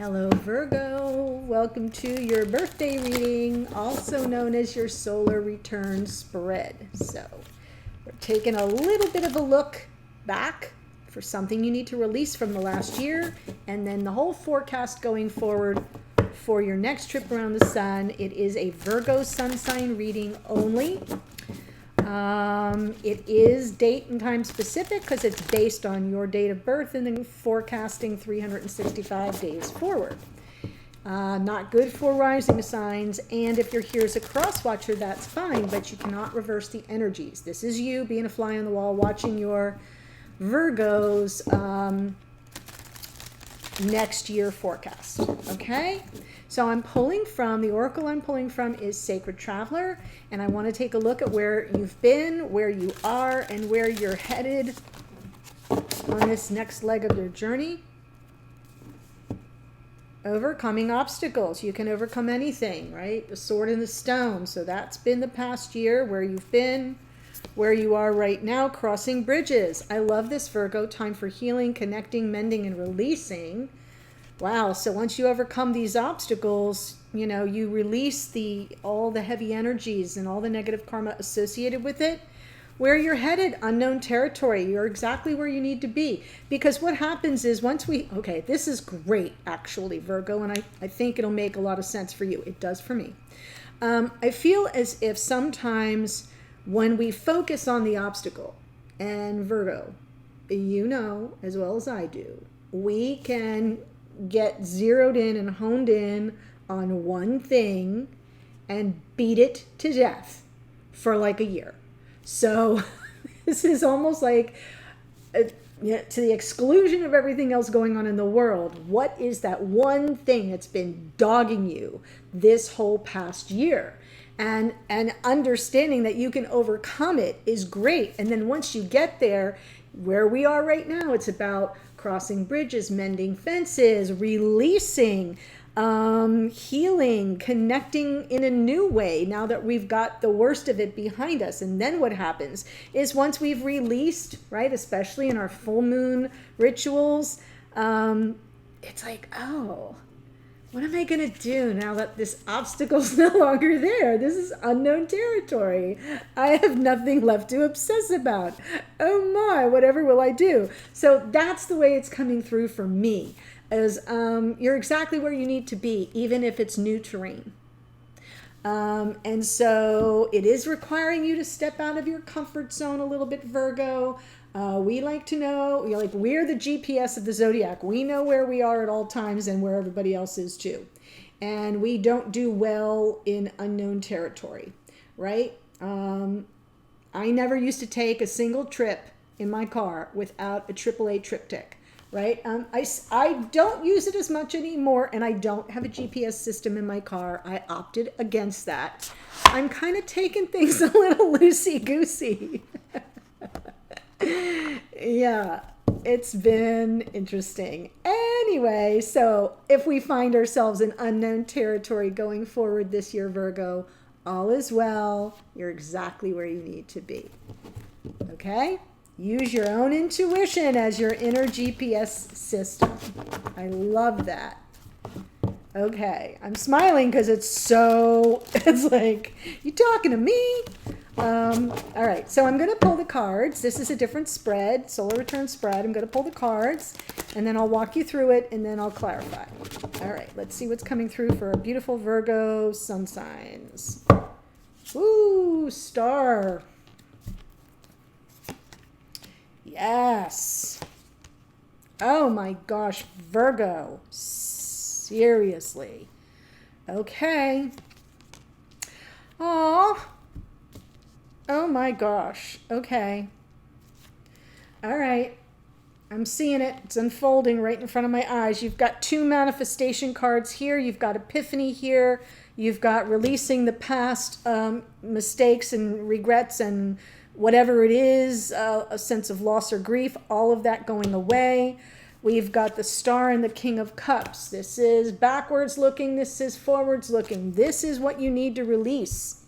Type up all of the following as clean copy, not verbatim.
Hello Virgo, welcome to your birthday reading, also known as your solar return spread. So we're taking a little bit of a look back for something you need to release from the last year, and then the whole forecast going forward for your next trip around the sun. It is a Virgo sun sign reading only. It is date and time specific because it's based on your date of birth and then forecasting 365 days forward. Not good for rising signs, and if you're here as a cross watcher, that's fine, but you cannot reverse the energies. This is you being a fly on the wall watching your Virgos next year forecast. Okay, so I'm pulling from the oracle I'm pulling from is Sacred Traveler, and I want to take a look at where you've been, where you are, and where you're headed on this next leg of your journey. Overcoming obstacles. You can overcome anything, right? The sword and the stone. So that's been the past year, where you've been, where you are right now, crossing bridges. I love this, Virgo. Time for healing, connecting, mending, and releasing. Wow. So once you overcome these obstacles, you know, you release all the heavy energies and all the negative karma associated with it. Where you're headed, unknown territory. You're exactly where you need to be. Because what happens is okay, this is great, actually, Virgo, and I think it'll make a lot of sense for you. It does for me. I feel as if sometimes when we focus on the obstacle, and Virgo, you know as well as I do, we can get zeroed in and honed in on one thing and beat it to death for like a year. So this is almost like to the exclusion of everything else going on in the world. What is that one thing that's been dogging you this whole past year? And understanding that you can overcome it is great. And then once you get there, where we are right now, it's about crossing bridges, mending fences, releasing, healing, connecting in a new way now that we've got the worst of it behind us. And then what happens is once we've released, right, especially in our full moon rituals, it's like, oh, what am I going to do now that this obstacle's no longer there? This is unknown territory. I have nothing left to obsess about. Oh my, whatever will I do? So that's the way it's coming through for me, is you're exactly where you need to be, even if it's new terrain. And so it is requiring you to step out of your comfort zone a little bit, Virgo. We like to know, we're the GPS of the zodiac. We know where we are at all times and where everybody else is too. And we don't do well in unknown territory, right? I never used to take a single trip in my car without a AAA triptych, right? I don't use it as much anymore, and I don't have a GPS system in my car. I opted against that. I'm kind of taking things a little loosey-goosey. Yeah, it's been interesting. Anyway, so if we find ourselves in unknown territory going forward this year, Virgo, all is well. You're exactly where you need to be. Okay? Use your own intuition as your inner GPS system. I love that. Okay, I'm smiling because it's like, you talking to me? All right, so I'm going to pull the cards. This is a different spread, solar return spread. I'm going to pull the cards, and then I'll walk you through it, and then I'll clarify. All right, let's see what's coming through for our beautiful Virgo sun signs. Ooh, star. Yes. Oh my gosh, Virgo. Seriously. Okay. Oh my gosh. Okay. All right. I'm seeing it. It's unfolding right in front of my eyes. You've got two manifestation cards here. You've got Epiphany here. You've got releasing the past mistakes and regrets and whatever it is, a sense of loss or grief, all of that going away. We've got the Star and the King of Cups. This is backwards looking. This is forwards looking. This is what you need to release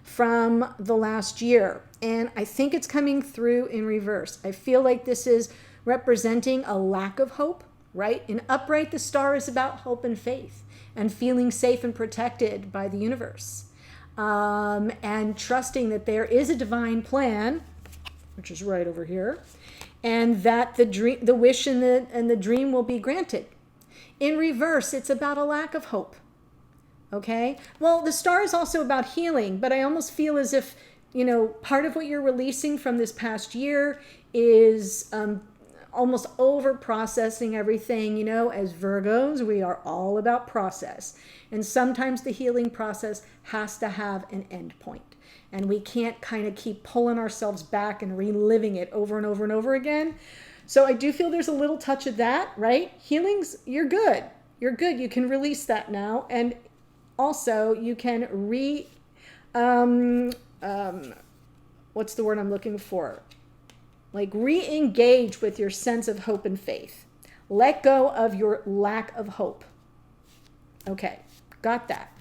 from the last year. And I think it's coming through in reverse. I feel like this is representing a lack of hope, right? In upright, the star is about hope and faith and feeling safe and protected by the universe. And trusting that there is a divine plan, which is right over here, and that the wish and the dream will be granted. In reverse, it's about a lack of hope. Okay? Well, the star is also about healing, but I almost feel as if, part of what you're releasing from this past year is almost over processing everything. As Virgos, we are all about process. And sometimes the healing process has to have an end point. And we can't kind of keep pulling ourselves back and reliving it over and over and over again. So I do feel there's a little touch of that, right? Healings, you're good. You're good. You can release that now. And also you can what's the word I'm looking for? Like re-engage with your sense of hope and faith. Let go of your lack of hope. Okay, got that.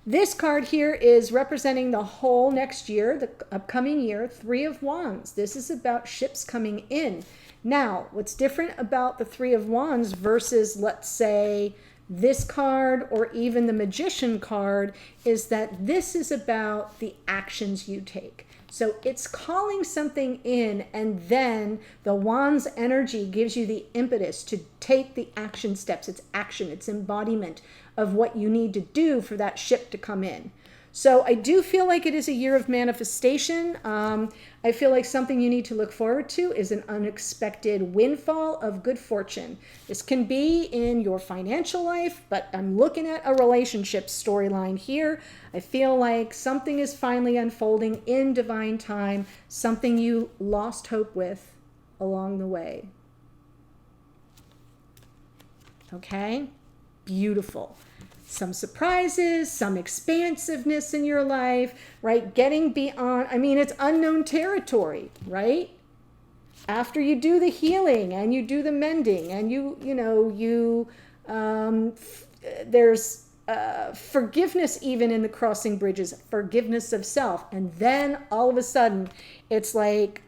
This card here is representing the whole next year, the upcoming year, 3 of Wands. This is about ships coming in. Now, what's different about the 3 of Wands versus, let's say, this card or even the Magician card is that this is about the actions you take. So it's calling something in, and then the Wands energy gives you the impetus to take the action steps. It's action, it's embodiment of what you need to do for that ship to come in. So I do feel like it is a year of manifestation. I feel like something you need to look forward to is an unexpected windfall of good fortune. This can be in your financial life, but I'm looking at a relationship storyline here. I feel like something is finally unfolding in divine time, something you lost hope with along the way. Okay? Beautiful. Some surprises, some expansiveness in your life, right? Getting beyond, it's unknown territory, right? After you do the healing and you do the mending and there's forgiveness even in the crossing bridges, forgiveness of self. And then all of a sudden it's like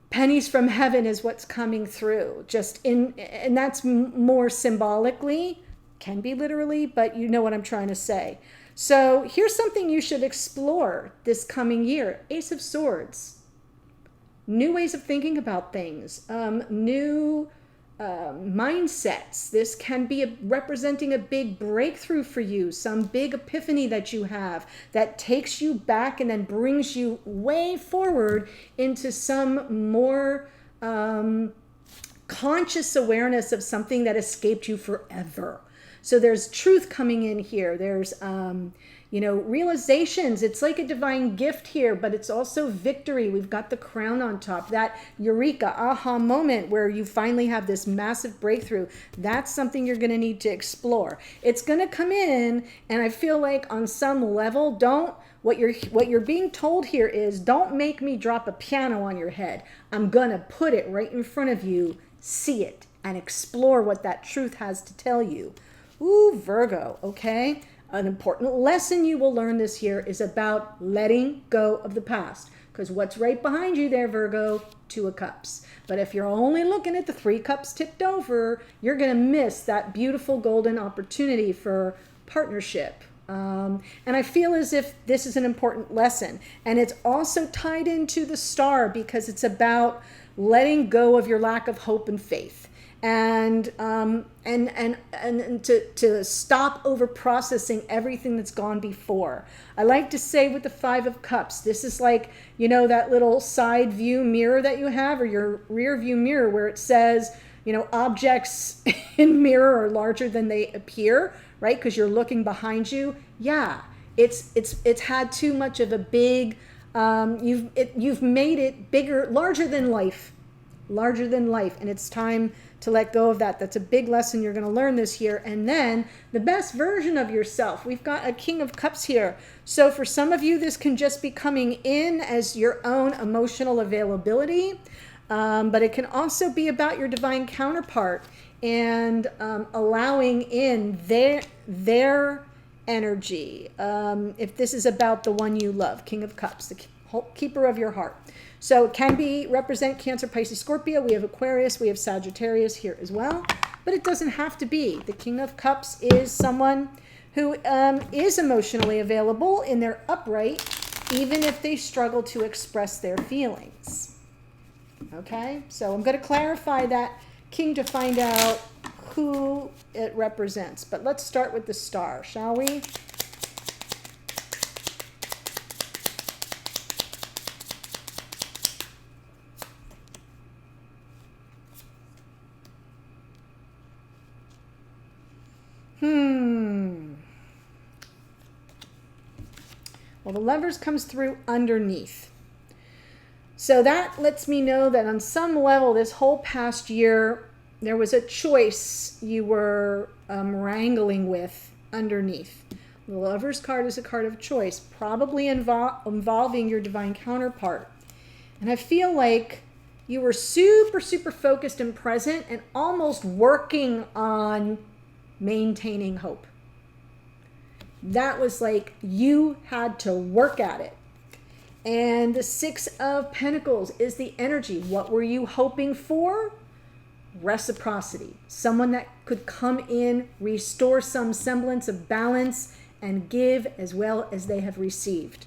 pennies from heaven is what's coming through, and that's more symbolically, can be literally, but you know what I'm trying to say. So here's something you should explore this coming year. Ace of Swords. New ways of thinking about things, new mindsets. This can be representing a big breakthrough for you, some big epiphany that you have that takes you back and then brings you way forward into some more conscious awareness of something that escaped you forever. So there's truth coming in here. There's realizations. It's like a divine gift here, but it's also victory. We've got the crown on top. That eureka, aha moment where you finally have this massive breakthrough. That's something you're going to need to explore. It's going to come in, and I feel like on some level, what you're being told here is, don't make me drop a piano on your head. I'm going to put it right in front of you, see it, and explore what that truth has to tell you. Ooh, Virgo, okay? An important lesson you will learn this year is about letting go of the past. Because what's right behind you there, Virgo? 2 of Cups. But if you're only looking at the 3 cups tipped over, you're going to miss that beautiful golden opportunity for partnership. And I feel as if this is an important lesson. And it's also tied into the star because it's about letting go of your lack of hope and faith. And to stop over processing everything that's gone before. I like to say with the 5 of Cups, this is like, that little side view mirror that you have, or your rear view mirror, where it says, objects in mirror are larger than they appear, right? Because you're looking behind you. Yeah, it's had too much of a big, you've made it bigger, larger than life, and it's time to let go of that. That's a big lesson you're going to learn this year. And then the best version of yourself. We've got a King of Cups here. So for some of you, this can just be coming in as your own emotional availability. But it can also be about your divine counterpart and allowing in their energy. If this is about the one you love, King of Cups, keeper of your heart. So it can be represent Cancer, Pisces, Scorpio. We have Aquarius, we have Sagittarius here as well, but it doesn't have to be. The King of Cups is someone who is emotionally available in their upright, even if they struggle to express their feelings. Okay, so I'm going to clarify that King to find out who it represents. But let's start with the star, shall we? Well, the Lovers comes through underneath. So that lets me know that on some level this whole past year, there was a choice you were wrangling with underneath. The Lovers card is a card of choice, probably involving your divine counterpart. And I feel like you were super, super focused and present and almost working on maintaining hope. That was like you had to work at it. And the Six of Pentacles is the energy. What were you hoping for? Reciprocity. Someone that could come in, restore some semblance of balance, and give as well as they have received.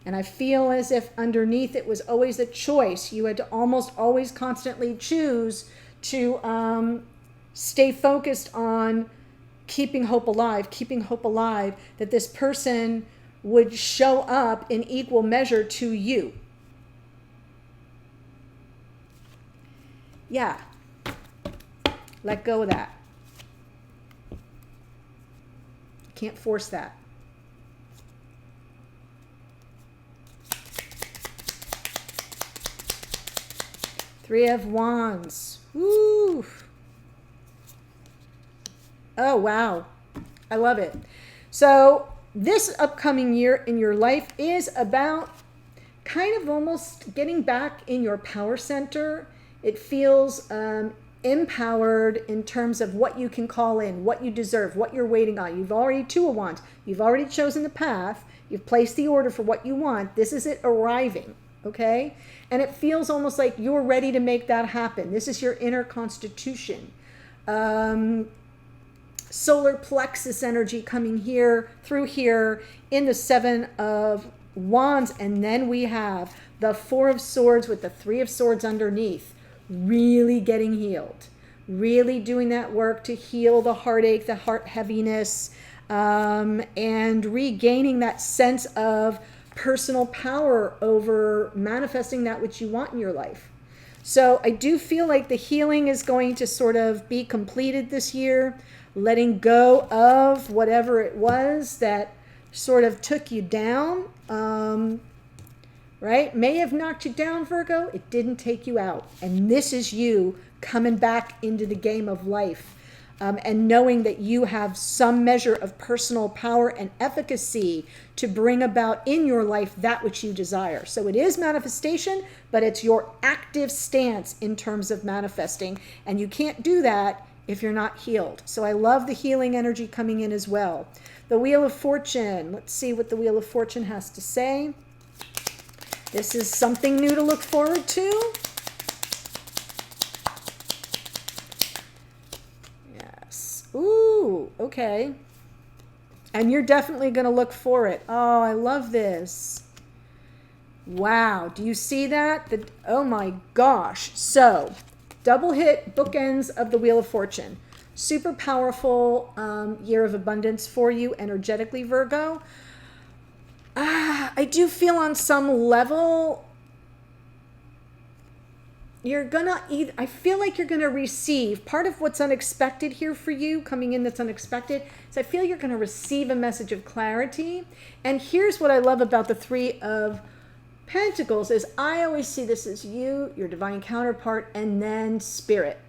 And I feel as if underneath it was always a choice. You had to almost always constantly choose to stay focused on keeping hope alive, that this person would show up in equal measure to you. Yeah. Let go of that. Can't force that. Three of Wands. Woo! Oh, wow. I love it. So this upcoming year in your life is about kind of almost getting back in your power center. It feels empowered in terms of what you can call in, what you deserve, what you're waiting on. You've already Two of Wands. You've already chosen the path. You've placed the order for what you want. This is it arriving, okay? And it feels almost like you're ready to make that happen. This is your inner constitution. Solar plexus energy coming here, through here, in the Seven of Wands. And then we have the Four of Swords with the Three of Swords underneath. Really getting healed. Really doing that work to heal the heartache, the heart heaviness, and regaining that sense of personal power over manifesting that which you want in your life. So I do feel like the healing is going to sort of be completed this year, letting go of whatever it was that sort of took you down, right? May have knocked you down, Virgo. It didn't take you out. And this is you coming back into the game of life, and knowing that you have some measure of personal power and efficacy to bring about in your life that which you desire. So it is manifestation, but it's your active stance in terms of manifesting. And you can't do that if you're not healed. So I love the healing energy coming in as well. The Wheel of Fortune. Let's see what the Wheel of Fortune has to say. This is something new to look forward to. Yes. Ooh, okay. And you're definitely going to look for it. Oh, I love this. Wow. Do you see that? Oh my gosh. So, double hit bookends of the Wheel of Fortune. Super powerful year of abundance for you energetically, Virgo. I do feel on some level I feel like you're gonna receive part of what's unexpected here for you coming in that's unexpected. So I feel you're gonna receive a message of clarity. And here's what I love about the Three of Pentacles is I always see this as you, your divine counterpart, and then spirit.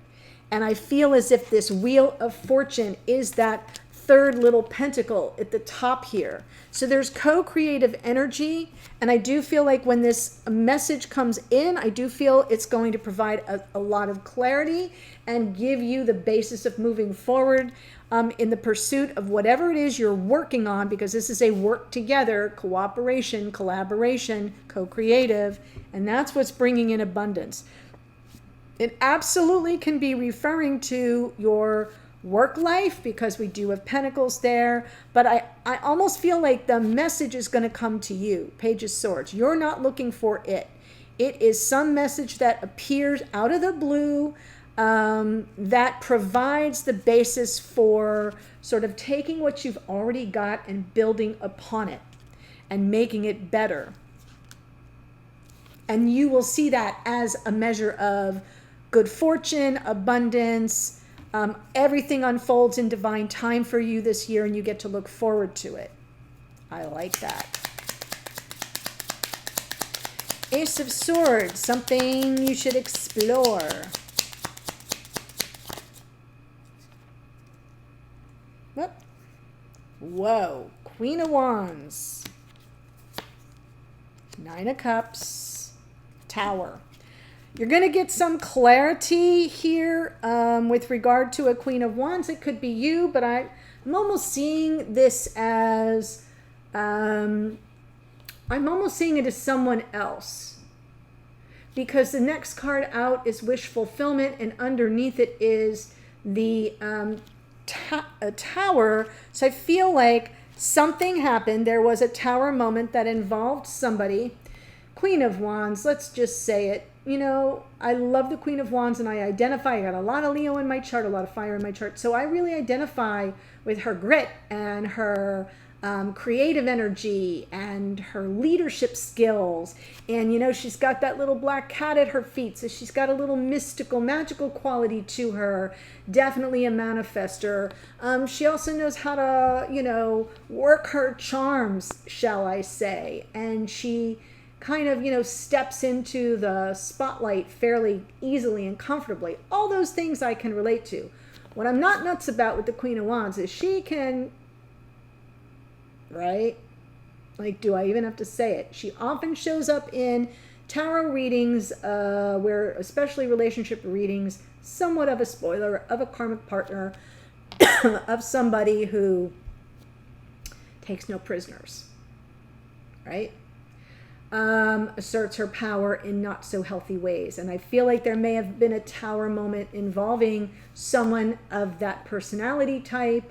And I feel as if this Wheel of Fortune is that third little pentacle at the top here. So there's co-creative energy. And I do feel like when this message comes in, I do feel it's going to provide a lot of clarity and give you the basis of moving forward in the pursuit of whatever it is you're working on, because this is a work together, cooperation, collaboration, co-creative, and that's what's bringing in abundance. It absolutely can be referring to your work life, because we do have pentacles there, but I almost feel like the message is going to come to you. Page of Swords. You're not looking for it. It is some message that appears out of the blue, that provides the basis for sort of taking what you've already got and building upon it and making it better. And you will see that as a measure of good fortune, abundance. Everything unfolds in divine time for you this year, and you get to look forward to it. I like that. Ace of Swords, something you should explore. Whoa, Queen of Wands, Nine of Cups, Tower. You're going to get some clarity here with regard to a Queen of Wands. It could be you, but I'm almost seeing this as, I'm almost seeing it as someone else. Because the next card out is Wish Fulfillment, and underneath it is the a Tower. So I feel like something happened. There was a Tower moment that involved somebody. Queen of Wands, let's just say it. You know, I love the Queen of Wands, and I identify, I got a lot of Leo in my chart, a lot of fire in my chart. So I really identify with her grit and her creative energy and her leadership skills. And, you know, she's got that little black cat at her feet. So she's got a little mystical, magical quality to her. Definitely a manifester. She also knows how to, you know, work her charms, shall I say. And she kind of, you know, steps into the spotlight fairly easily and comfortably. All those things I can relate to. What I'm not nuts about with the Queen of Wands is she can, right? Like, do I even have to say it? She often shows up in tarot readings, where, especially relationship readings, somewhat of a spoiler of a karmic partner, of somebody who takes no prisoners, right? Asserts her power in not so healthy ways. And I feel like there may have been a Tower moment involving someone of that personality type,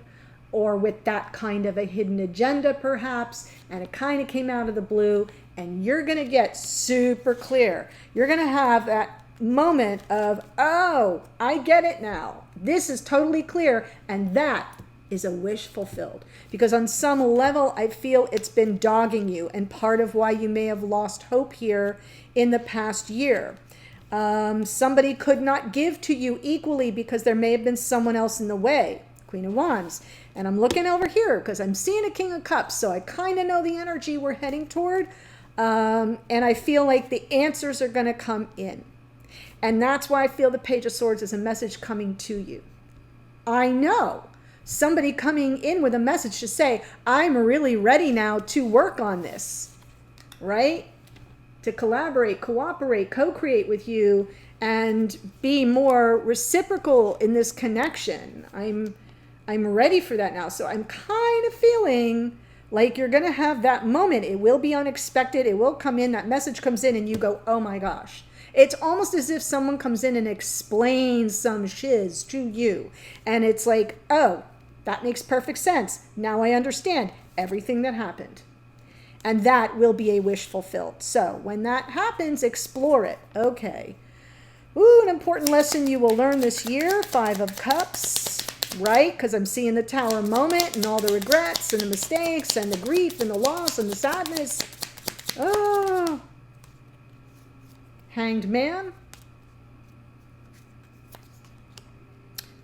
or with that kind of a hidden agenda perhaps, and it kind of came out of the blue, and you're going to get super clear. You're going to have that moment of, oh, I get it now. This is totally clear, and that is a wish fulfilled. Because on some level, I feel it's been dogging you, and part of why you may have lost hope here in the past year. Somebody could not give to you equally because there may have been someone else in the way. Queen of Wands. And I'm looking over here because I'm seeing a King of Cups, so I kind of know the energy we're heading toward. And I feel like the answers are going to come in. And that's why I feel the Page of Swords is a message coming to you. I know somebody coming in with a message to say, I'm really ready now to work on this, right? To collaborate, cooperate, co-create with you, and be more reciprocal in this connection. I'm ready for that now. So I'm kind of feeling like you're going to have that moment. It will be unexpected. It will come in. That message comes in and you go, oh my gosh. It's almost as if someone comes in and explains some shiz to you. And it's like, oh, that makes perfect sense. Now I understand everything that happened. And that will be a wish fulfilled. So when that happens, explore it. Okay. Ooh, an important lesson you will learn this year. 5 of Cups, right? Because I'm seeing the Tower moment and all the regrets and the mistakes and the grief and the loss and the sadness. Oh. Hanged Man.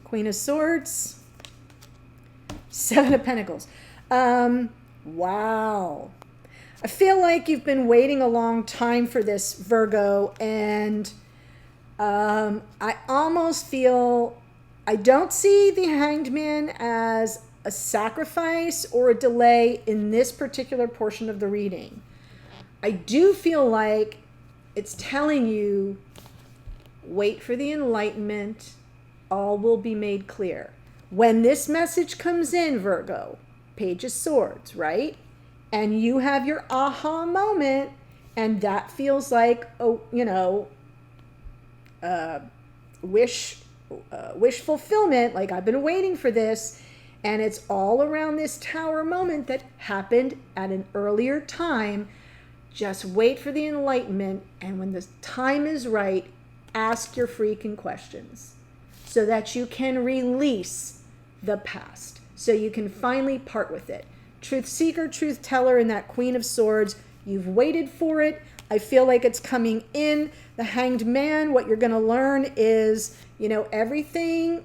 Queen of Swords. 7 of Pentacles. Wow. I feel like you've been waiting a long time for this, Virgo, and I almost feel, I don't see the Hanged Man as a sacrifice or a delay in this particular portion of the reading. I do feel like it's telling you, wait for the enlightenment, all will be made clear. When this message comes in, Virgo, Page of Swords, right? And you have your aha moment, and that feels like, wish fulfillment, like I've been waiting for this, and it's all around this Tower moment that happened at an earlier time. Just wait for the enlightenment, and when the time is right, ask your freaking questions so that you can release the past, so you can finally part with it. Truth seeker, truth teller, and that Queen of Swords, you've waited for it. I feel like it's coming in. The Hanged Man, what you're going to learn is, everything,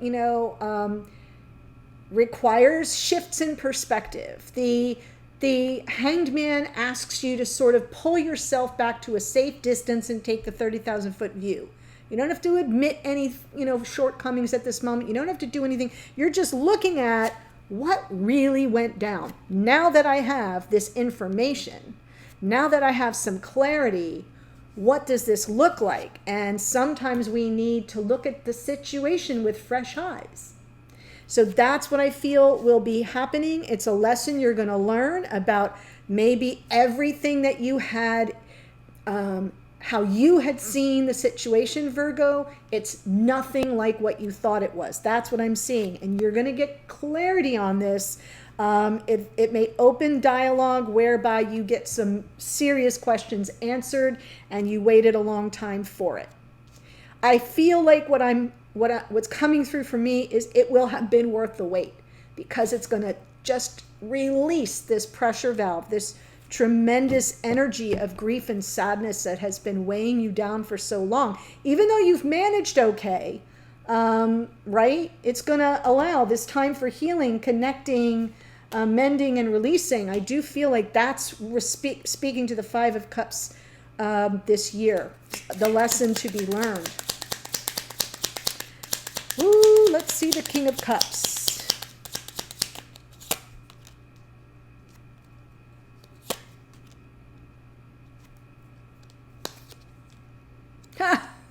requires shifts in perspective. The Hanged Man asks you to sort of pull yourself back to a safe distance and take the 30,000 foot view. You don't have to admit any, shortcomings at this moment. You don't have to do anything. You're just looking at what really went down. Now that I have this information, now that I have some clarity, what does this look like? And sometimes we need to look at the situation with fresh eyes. So that's what I feel will be happening. It's a lesson you're going to learn about maybe everything that you had, how you had seen the situation, Virgo. It's nothing like what you thought it was. That's what I'm seeing. And you're going to get clarity on this. It may open dialogue whereby you get some serious questions answered and you waited a long time for it. I feel like what's coming through for me is it will have been worth the wait, because it's going to just release this pressure valve, this tremendous energy of grief and sadness that has been weighing you down for so long. Even though you've managed okay, right? It's going to allow this time for healing, connecting, mending, and releasing. I do feel like that's speaking to the Five of Cups this year, the lesson to be learned. Ooh, let's see the King of Cups.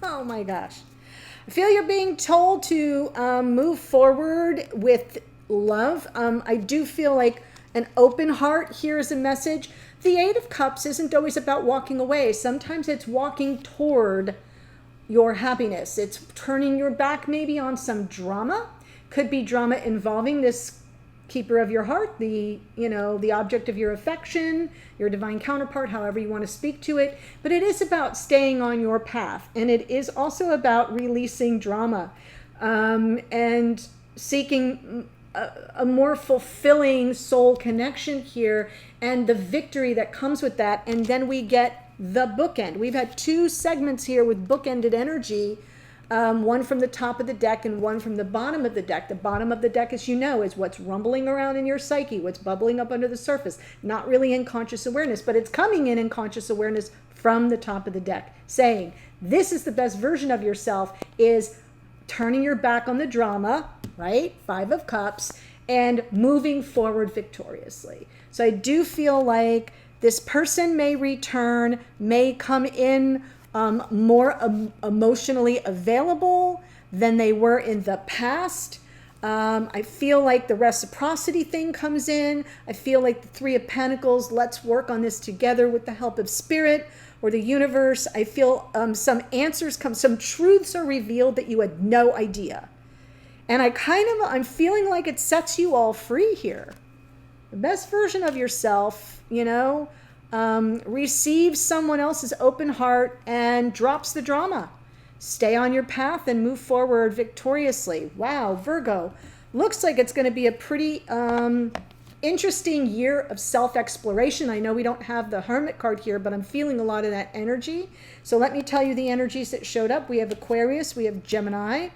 Oh my gosh. I feel you're being told to move forward with love. I do feel like an open heart here is a message. The Eight of Cups isn't always about walking away. Sometimes it's walking toward your happiness. It's turning your back maybe on some drama. Could be drama involving this keeper of your heart, the object of your affection, your divine counterpart, however you want to speak to it. But it is about staying on your path. And it is also about releasing drama and seeking a more fulfilling soul connection here and the victory that comes with that. And then we get the bookend. We've had two segments here with bookended energy. One from the top of the deck and one from the bottom of the deck. The bottom of the deck, as you know, is what's rumbling around in your psyche, what's bubbling up under the surface, not really in conscious awareness, but it's coming in conscious awareness from the top of the deck, saying, this is the best version of yourself, is turning your back on the drama, right? Five of Cups, and moving forward victoriously. So I do feel like this person may return, may come in more emotionally available than they were in the past. I feel like the reciprocity thing comes in. I feel like the Three of Pentacles, let's work on this together with the help of Spirit or the universe. I feel some answers come, some truths are revealed that you had no idea. And I'm feeling like it sets you all free here. The best version of yourself, receives someone else's open heart and drops the drama. Stay on your path and move forward victoriously. Wow, Virgo, looks like it's going to be a pretty interesting year of self-exploration. I know we don't have the Hermit card here, but I'm feeling a lot of that energy. So let me tell you the energies that showed up. We have Aquarius, we have Gemini,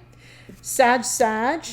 Sag,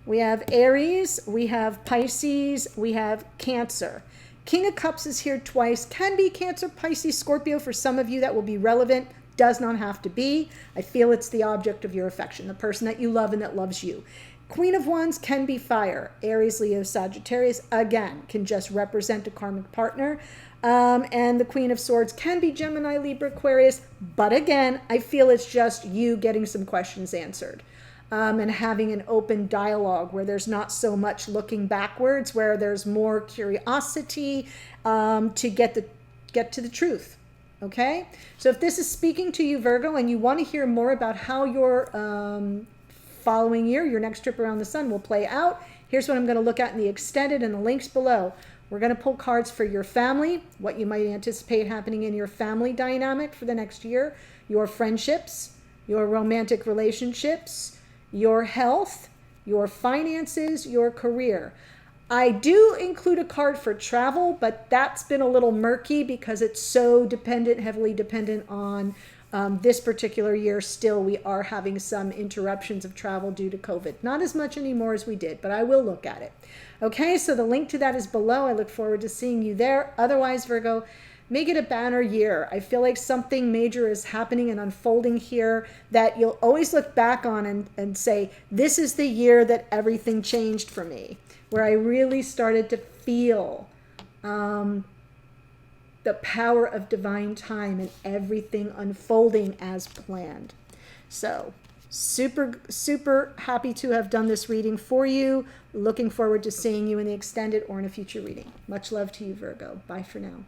we have Aries, we have Pisces, we have Cancer. King of Cups is here twice. Can be Cancer, Pisces, Scorpio. For some of you that will be relevant. Does not have to be. I feel it's the object of your affection, the person that you love and that loves you. Queen of Wands can be fire. Aries, Leo, Sagittarius, again, can just represent a karmic partner. And the Queen of Swords can be Gemini, Libra, Aquarius. But again, I feel it's just you getting some questions answered. And having an open dialogue where there's not so much looking backwards, where there's more curiosity to get to the truth. Okay? So if this is speaking to you, Virgo, and you want to hear more about how your following year, your next trip around the sun will play out, here's what I'm going to look at in the extended and the links below. We're going to pull cards for your family, what you might anticipate happening in your family dynamic for the next year, your friendships, your romantic relationships, your health, your finances, your career. I do include a card for travel, but that's been a little murky because it's so heavily dependent on this particular year. Still, we are having some interruptions of travel due to COVID. Not as much anymore as we did, but I will look at it. Okay, so the link to that is below. I look forward to seeing you there. Otherwise, Virgo, make it a banner year. I feel like something major is happening and unfolding here that you'll always look back on and say, this is the year that everything changed for me, where I really started to feel the power of divine time and everything unfolding as planned. So super, super happy to have done this reading for you. Looking forward to seeing you in the extended or in a future reading. Much love to you, Virgo. Bye for now.